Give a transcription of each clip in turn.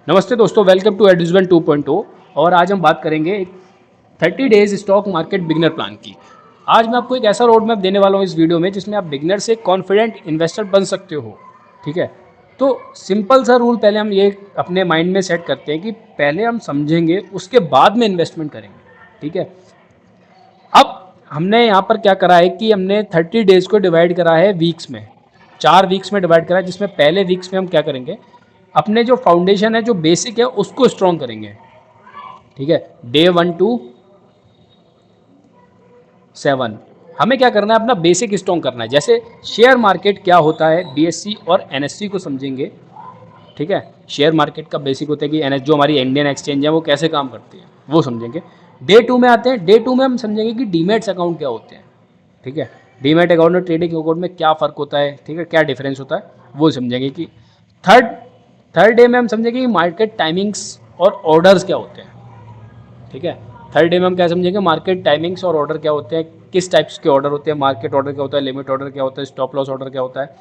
नमस्ते दोस्तों, welcome to एडविजन 2.0। और आज हम बात करेंगे 30 days stock market beginner plan की। आज मैं आपको एक ऐसा रोड मैप देने वाला हूँ इस वीडियो में जिसमें आप बिगिनर से कॉन्फिडेंट इन्वेस्टर बन सकते हो। ठीक है, तो सिंपल सा रूल पहले हम ये अपने माइंड में सेट करते हैं कि पहले हम समझेंगे, उसके बाद में इन्वेस्टमेंट करेंगे। ठीक है, अब हमने यहाँ पर क्या करा है कि हमने 30 डेज को डिवाइड करा है वीक्स में, 4 वीक्स में डिवाइड करा है, जिसमें पहले वीक्स में हम क्या करेंगे, अपने जो फाउंडेशन है, जो बेसिक है, उसको स्ट्रॉन्ग करेंगे। ठीक है, डे 1 to 7 हमें क्या करना है, अपना बेसिक स्ट्रॉन्ग करना है। जैसे शेयर मार्केट क्या होता है, बीएससी और एनएससी को समझेंगे। ठीक है, शेयर मार्केट का बेसिक होता है कि एनएस जो हमारी इंडियन एक्सचेंज है वो कैसे काम करती है, वो समझेंगे। डे 2 में आते हैं, डे 2 में हम समझेंगे कि डीमेट्स अकाउंट क्या होते हैं। ठीक है, डीमेट अकाउंट और ट्रेडिंग अकाउंट में क्या फ़र्क होता है, ठीक है, क्या डिफरेंस होता है, वो समझेंगे। कि थर्ड थर्ड डे में हम समझेंगे कि मार्केट टाइमिंग्स और ऑर्डर्स क्या होते हैं। ठीक है, थर्ड डे में हम क्या समझेंगे, मार्केट टाइमिंग्स और ऑर्डर क्या होते हैं, किस टाइप्स के ऑर्डर होते हैं, मार्केट ऑर्डर क्या होता है, लिमिट ऑर्डर क्या होता है, स्टॉप लॉस ऑर्डर क्या होता है,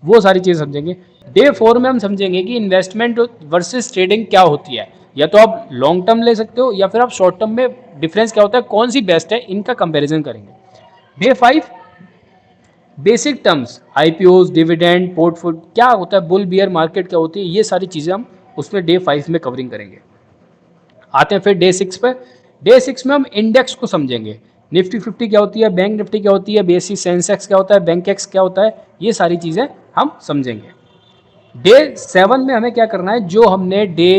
वो सारी चीज़ समझेंगे। डे 4 में हम समझेंगे कि इन्वेस्टमेंट वर्सेस ट्रेडिंग क्या होती है। या तो आप लॉन्ग टर्म ले सकते हो या फिर आप शॉर्ट टर्म में डिफरेंस क्या होता है, कौन सी बेस्ट है, इनका कंपेरिजन करेंगे। Day 5 basic terms, IPOs, dividend, portfolio क्या होता है, बुल बियर मार्केट क्या होती है, ये सारी चीज़ें हम उसमें डे 5 में कवरिंग करेंगे। आते हैं फिर डे 6 पे। डे 6 में हम इंडेक्स को समझेंगे, निफ्टी 50 क्या होती है, बैंक निफ्टी क्या होती है, बीएससी सेंसेक्स क्या होता है, बैंक एक्स क्या होता है, ये सारी चीज़ें हम समझेंगे। डे 7 में हमें क्या करना है, जो हमने डे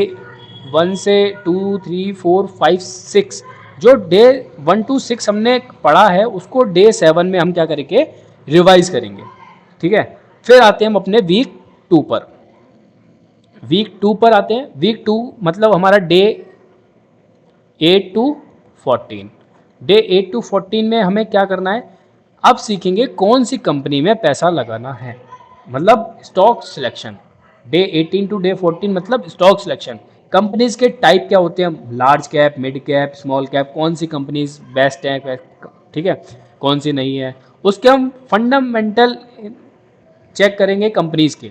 1 से 2, 3, 4, 5, 6 जो डे 1 to 6 हमने पढ़ा है, उसको डे 7 में हम क्या करेंगे, रिवाइज करेंगे। ठीक है, फिर आते हैं हम अपने वीक 2 पर। वीक 2 पर आते हैं। वीक 2 मतलब हमारा डे 8 to 14। डे 8 to 14 में हमें क्या करना है, अब सीखेंगे कौन सी कंपनी में पैसा लगाना है, मतलब stock selection. Day 18 to day 14 मतलब स्टॉक सिलेक्शन। कंपनीज के टाइप क्या होते हैं, large cap, mid cap, small cap, कौन सी कंपनीज बेस्ट है, ठीक है, कौन सी नहीं है, उसके हम फंडामेंटल चेक करेंगे कंपनीज के।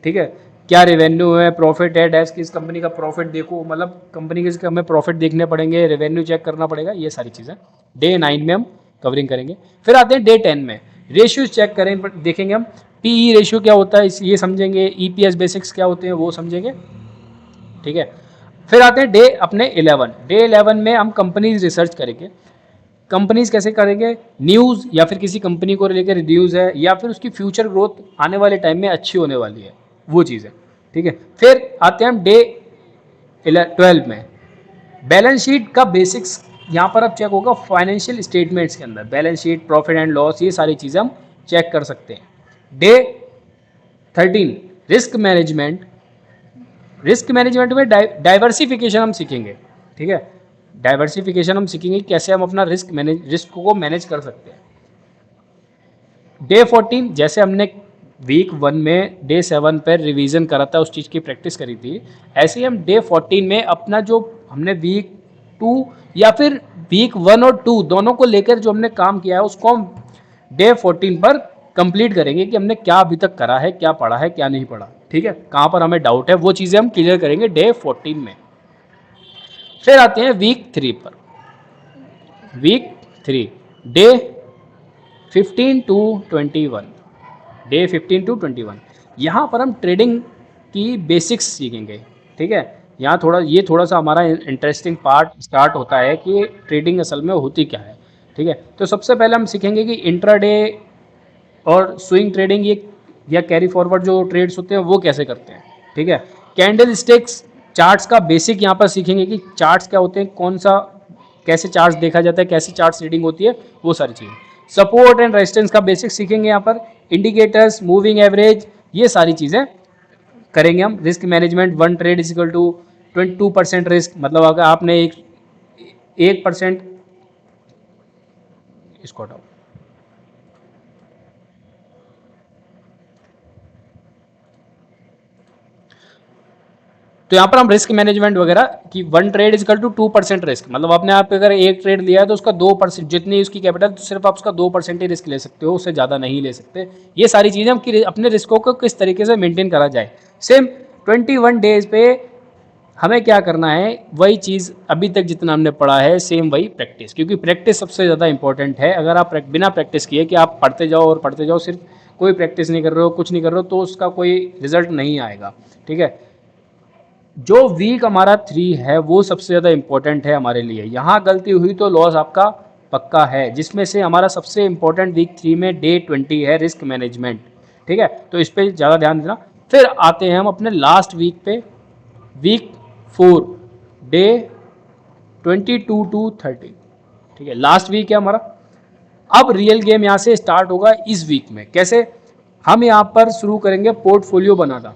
ठीक है, क्या रेवेन्यू है, प्रॉफिट है, डैश किस कंपनी का प्रॉफिट देखो, मतलब कंपनी के हमें प्रॉफिट देखने पड़ेंगे, रेवेन्यू चेक करना पड़ेगा, ये सारी चीज़ें डे 9 में हम कवरिंग करेंगे। फिर आते हैं डे 10 में, रेशियोज चेक करें, देखेंगे हम पीई रेशियो क्या होता है, ये समझेंगे, ईपीएस बेसिक्स क्या होते हैं वो समझेंगे। ठीक है, फिर आते हैं डे अपने 11। डे 11 में हम कंपनीज रिसर्च करेंगे। कंपनीज कैसे करेंगे, न्यूज़ या फिर किसी कंपनी को लेकर न्यूज़ है या फिर उसकी फ्यूचर ग्रोथ आने वाले टाइम में अच्छी होने वाली है, वो चीज़ है। ठीक है, फिर आते हैं हम डे 12 में। बैलेंस शीट का बेसिक्स यहाँ पर अब चेक होगा फाइनेंशियल स्टेटमेंट्स के अंदर, balance sheet, profit and loss, ये सारी चीज़ें हम चेक कर सकते हैं। Day 13 risk management. Risk management में डाइवर्सिफिकेशन हम सीखेंगे। ठीक है, डाइवर्सिफिकेशन हम सीखेंगे कैसे हम अपना रिस्क को मैनेज कर सकते हैं। डे 14 जैसे हमने वीक 1 में डे 7 पर रिवीजन करा था, उस चीज़ की प्रैक्टिस करी थी, ऐसे ही हम डे 14 में अपना जो हमने वीक 2 या फिर वीक 1 और 2 दोनों को लेकर जो हमने काम किया है, उसको हम डे 14 पर कंप्लीट करेंगे कि हमने क्या अभी तक करा है, क्या पढ़ा है, क्या नहीं पढ़ा। ठीक है, कहाँ पर हमें डाउट है, वो चीज़ें हम क्लियर करेंगे डे 14 में। फिर आते हैं वीक 3 पर। Week 3 day 15 to 21। Day 15 to 21 यहाँ पर हम ट्रेडिंग की बेसिक्स सीखेंगे। ठीक है, यहाँ थोड़ा सा हमारा इंटरेस्टिंग पार्ट स्टार्ट होता है कि ट्रेडिंग असल में होती क्या है। ठीक है, तो सबसे पहले हम सीखेंगे कि इंट्राडे और स्विंग ट्रेडिंग ये या कैरी फॉरवर्ड जो ट्रेड्स होते हैं वो कैसे करते हैं। ठीक है, कैंडल स्टिक्स चार्ट्स का बेसिक यहाँ पर सीखेंगे कि चार्ट्स क्या होते हैं, कौन सा कैसे चार्ट्स देखा जाता है, कैसे चार्ट्स रीडिंग होती है, वो सारी चीज़ें। सपोर्ट एंड रेजिस्टेंस का बेसिक सीखेंगे यहाँ पर, इंडिकेटर्स, मूविंग एवरेज, ये सारी चीज़ें करेंगे हम। Risk management, 1 trade is equal to 22% risk, मतलब अगर आपने 1% इसको हटाओ, तो यहाँ पर हम रिस्क मैनेजमेंट वगैरह कि 1 ट्रेड इजकल टू 2% रिस्क, मतलब आपने आप अगर एक ट्रेड लिया है तो उसका 2%, जितनी उसकी कैपिटल, तो सिर्फ आप उसका 2% ही रिस्क ले सकते हो, उससे ज़्यादा नहीं ले सकते। ये सारी चीज़ें हम अपने रिस्कों को किस तरीके से मेंटेन करा जाए। सेम 21 डेज पे हमें क्या करना है, वही चीज़ अभी तक जितना हमने पढ़ा है सेम वही प्रैक्टिस, क्योंकि प्रैक्टिस सबसे ज़्यादा इंपॉर्टेंट है। अगर आप बिना प्रैक्टिस किए कि आप पढ़ते जाओ और पढ़ते जाओ, सिर्फ कोई प्रैक्टिस नहीं कर रहे हो, कुछ नहीं कर रहे हो, तो उसका कोई रिजल्ट नहीं आएगा। ठीक है, जो वीक हमारा 3 है वो सबसे ज़्यादा इंपॉर्टेंट है हमारे लिए। यहाँ गलती हुई तो लॉस आपका पक्का है, जिसमें से हमारा सबसे इंपॉर्टेंट वीक 3 में डे 20 है, रिस्क मैनेजमेंट। ठीक है, तो इस पर ज़्यादा ध्यान देना। फिर आते हैं हम अपने लास्ट वीक पे, वीक 4 डे 22 टू 30। ठीक है, लास्ट वीक है हमारा। अब रियल गेम यहाँ से स्टार्ट होगा इस वीक में। कैसे? हम यहाँ पर शुरू करेंगे पोर्टफोलियो बनाना।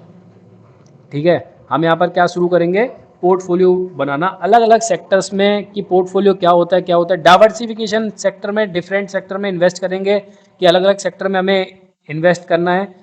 ठीक है, हम यहाँ पर क्या शुरू करेंगे, पोर्टफोलियो बनाना अलग अलग सेक्टर्स में, कि पोर्टफोलियो क्या होता है, क्या होता है। डाइवर्सिफिकेशन सेक्टर में, डिफरेंट सेक्टर में इन्वेस्ट करेंगे, कि अलग अलग सेक्टर में हमें इन्वेस्ट करना है।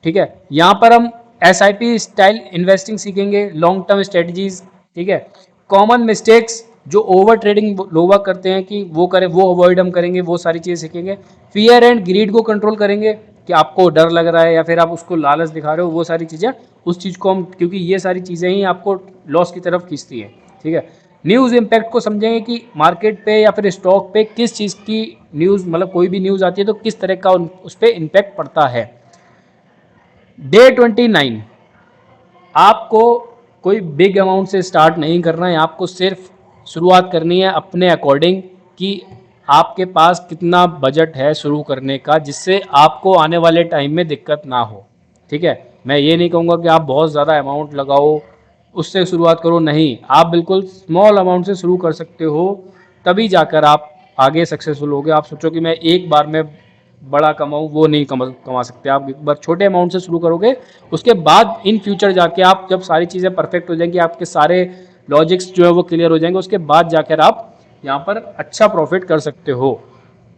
ठीक है, यहाँ पर हम SIP स्टाइल इन्वेस्टिंग सीखेंगे, लॉन्ग टर्म स्ट्रेटजीज। ठीक है, कॉमन मिस्टेक्स जो ओवर ट्रेडिंग लोग करते हैं कि वो करें, वो अवॉइड हम करेंगे, वो सारी चीज़ें सीखेंगे। फियर एंड ग्रीड को कंट्रोल करेंगे, कि आपको डर लग रहा है या फिर आप उसको लालच दिखा रहे हो, वो सारी चीज़ें, उस चीज़ को हम, क्योंकि ये सारी चीज़ें ही आपको लॉस की तरफ खींचती हैं। ठीक है, न्यूज़ इम्पैक्ट को समझेंगे, कि मार्केट पे या फिर स्टॉक पे किस चीज़ की न्यूज़, मतलब कोई भी न्यूज़ आती है तो किस तरह का उस पर इम्पैक्ट पड़ता है। डे 29 आपको कोई बिग अमाउंट से स्टार्ट नहीं करना है, आपको सिर्फ शुरुआत करनी है अपने अकॉर्डिंग, कि आपके पास कितना बजट है शुरू करने का, जिससे आपको आने वाले टाइम में दिक्कत ना हो। ठीक है, मैं ये नहीं कहूँगा कि आप बहुत ज़्यादा अमाउंट लगाओ उससे शुरुआत करो, नहीं, आप बिल्कुल स्मॉल अमाउंट से शुरू कर सकते हो, तभी जाकर आप आगे सक्सेसफुल होगे। आप सोचो कि मैं एक बार में बड़ा कमाऊँ, वो नहीं कमा सकते। आप एक बार छोटे अमाउंट से शुरू करोगे, उसके बाद इन फ्यूचर जाके आप जब सारी चीज़ें परफेक्ट हो जाएंगी, आपके सारे लॉजिक्स जो है वो क्लियर हो जाएंगे, उसके बाद जाकर आप यहाँ पर अच्छा प्रॉफिट कर सकते हो।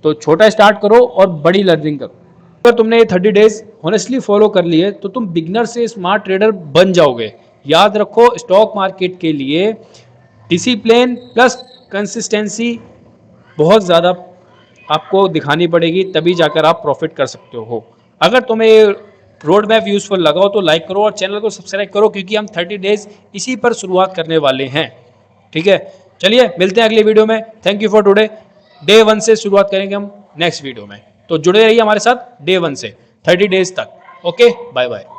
तो छोटा स्टार्ट करो और बड़ी लर्निंग करो। अगर तुमने ये 30 डेज ऑनेस्टली फॉलो कर लिए तो तुम बिगनर से स्मार्ट ट्रेडर बन जाओगे। याद रखो, स्टॉक मार्केट के लिए डिसिप्लिन प्लस कंसिस्टेंसी बहुत ज़्यादा आपको दिखानी पड़ेगी, तभी जाकर आप प्रॉफिट कर सकते हो। अगर तुम्हें ये रोड मैप यूजफुल लगा हो तो लाइक करो और चैनल को सब्सक्राइब करो, क्योंकि हम 30 डेज इसी पर शुरुआत करने वाले हैं। ठीक है, चलिए मिलते हैं अगली वीडियो में। Thank you for today. Day 1 से शुरुआत करेंगे हम नेक्स्ट वीडियो में, तो जुड़े रहिए हमारे साथ डे 1 से 30 डेज तक। Okay, bye bye.